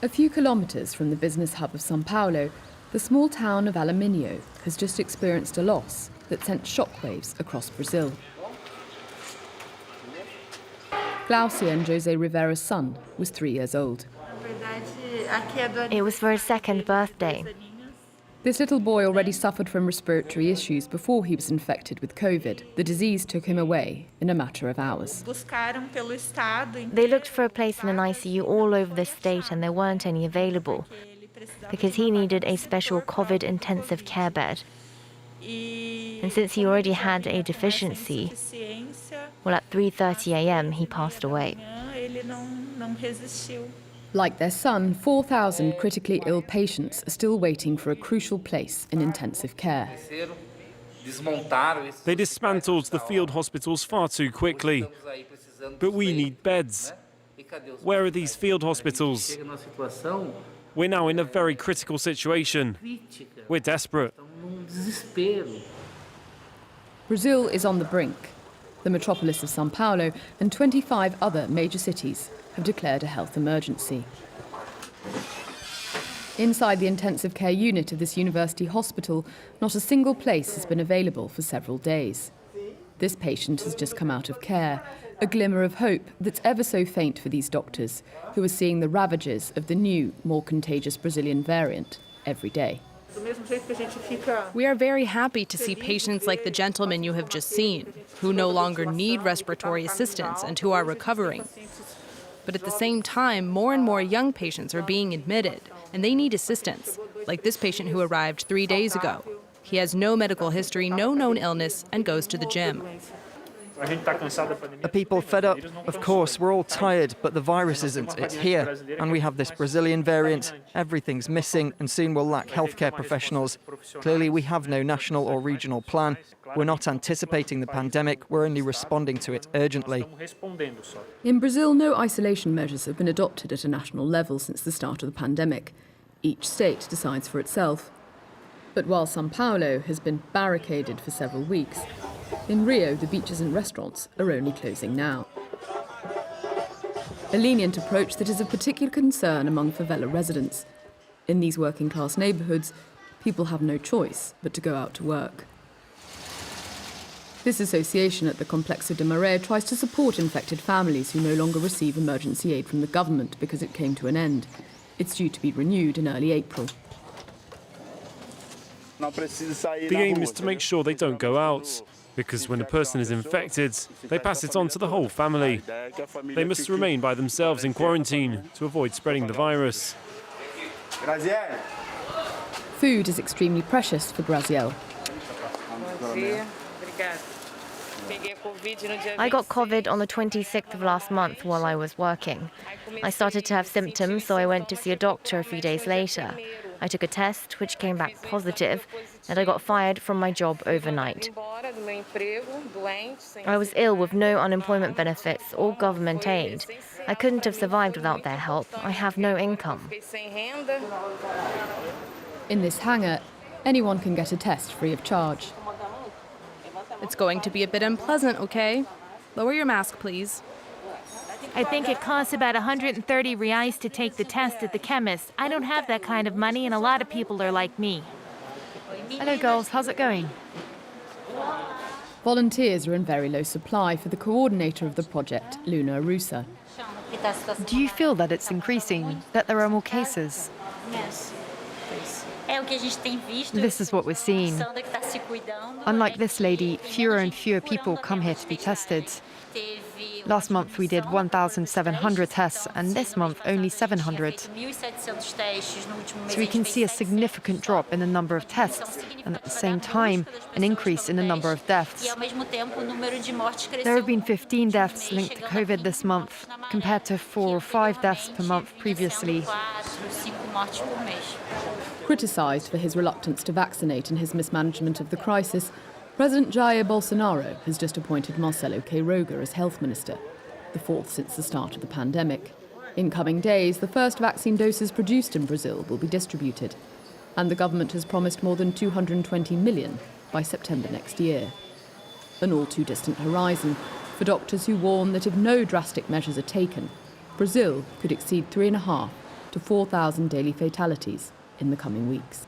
A few kilometres from the business hub of Sao Paulo, the small town of Alumínio has just experienced a loss that sent shockwaves across Brazil. GLAUCIA and José Rivera's son was 3 years old. It was for his second birthday. This little boy already suffered from respiratory issues before he was infected with COVID. The disease took him away in a matter of hours. They looked for a place in an ICU all over the state and there weren't any available because he needed a special COVID intensive care bed. And since he already had a deficiency, well, at 3:30 a.m. he passed away. Like their son, 4,000 critically ill patients are still waiting for a crucial place in intensive care. They dismantled the field hospitals far too quickly. But we need beds. Where are these field hospitals? We're now in a very critical situation. We're desperate. Brazil is on the brink. The metropolis of Sao Paulo and 25 other major cities have declared a health emergency. Inside the intensive care unit of this university hospital, not a single place has been available for several days. This patient has just come out of care, a glimmer of hope that's ever so faint for these doctors, who are seeing the ravages of the new, more contagious Brazilian variant every day. We are very happy to see patients like the gentleman you have just seen, who no longer need respiratory assistance and who are recovering. But at the same time, more and more young patients are being admitted, and they need assistance, like this patient who arrived 3 days ago. He has no medical history, no known illness, and goes to the gym. Are people fed up? Of course, we're all tired, but the virus isn't. It's here. And we have this Brazilian variant. Everything's missing, and soon we'll lack healthcare professionals. Clearly, we have no national or regional plan. We're not anticipating the pandemic. We're only responding to it urgently. In Brazil, no isolation measures have been adopted at a national level since the start of the pandemic. Each state decides for itself. But while Sao Paulo has been barricaded for several weeks, in Rio, the beaches and restaurants are only closing now. A lenient approach that is of particular concern among favela residents. In these working-class neighbourhoods, people have no choice but to go out to work. This association at the Complexo de MARE tries to support infected families who no longer receive emergency aid from the government because it came to an end. It's due to be renewed in early April. The aim is to make sure they don't go out, because when a person is infected, they pass it on to the whole family. They must remain by themselves in quarantine to avoid spreading the virus. Food is extremely precious for Graziel. I got COVID on the 26th of last month while I was working. I started to have symptoms, so I went to see a doctor a few days later. I took a test, which came back positive, and I got fired from my job overnight. I was ill with no unemployment benefits or government aid. I couldn't have survived without their help. I have no income. In this hangar, anyone can get a test free of charge. It's going to be a bit unpleasant, okay? Lower your mask, please. I think it costs about 130 reais to take the test at the chemist. I don't have that kind of money, and a lot of people are like me. Hello, girls. How's it going? Volunteers are in very low supply for the coordinator of the project, Luna Russa. Do you feel that it's increasing, that there are more cases? This is what we're seeing. Unlike this lady, fewer and fewer people come here to be tested. Last month we did 1,700 tests, and this month only 700. So we can see a significant drop in the number of tests, and at the same time, an increase in the number of deaths. There have been 15 deaths linked to COVID this month, compared to 4 or 5 deaths per month previously. Criticised for his reluctance to vaccinate and his mismanagement of the crisis, President Jair Bolsonaro has just appointed Marcelo Queiroga as health minister, the 4th since the start of the pandemic. In coming days, the first vaccine doses produced in Brazil will be distributed, and the government has promised more than 220 million by September next year. An all-too-distant horizon for doctors who warn that if no drastic measures are taken, Brazil could exceed 3.5 to 4,000 daily fatalities in the coming weeks.